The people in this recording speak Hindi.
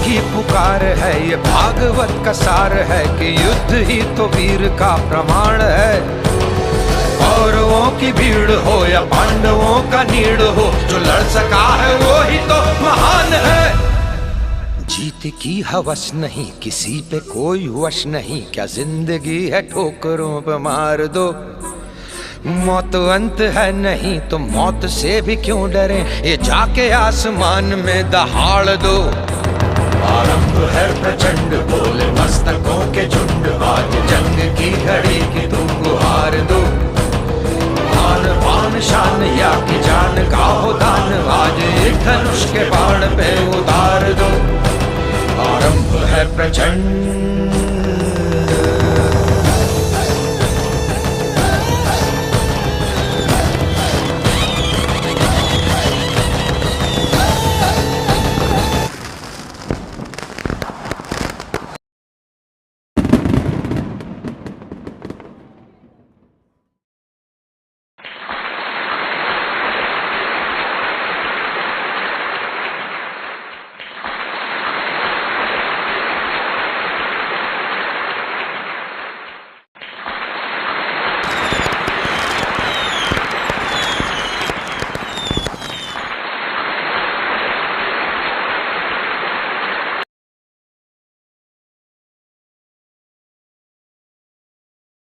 की पुकार है, ये भागवत का सार है कि युद्ध ही तो वीर का प्रमाण है। कौरवों की भीड़ हो या पांडवों का नीड़ हो, जो लड़ सका है वो ही तो महान है। जीत की हवस नहीं, किसी पे कोई वश नहीं, क्या जिंदगी है ठोकरों पे मार दो। मौत अंत है नहीं तो मौत से भी क्यों डरे, ये जाके आसमान में दहाड़ दो। आरंभ है प्रचंड बोले मस्तकों के झुंड, आज जंग की घड़ी की तुम गुहार दो। आन बान शान या की जान का हो दान, आज एक धनुष के बाण पे उतार दो। आरंभ है प्रचंड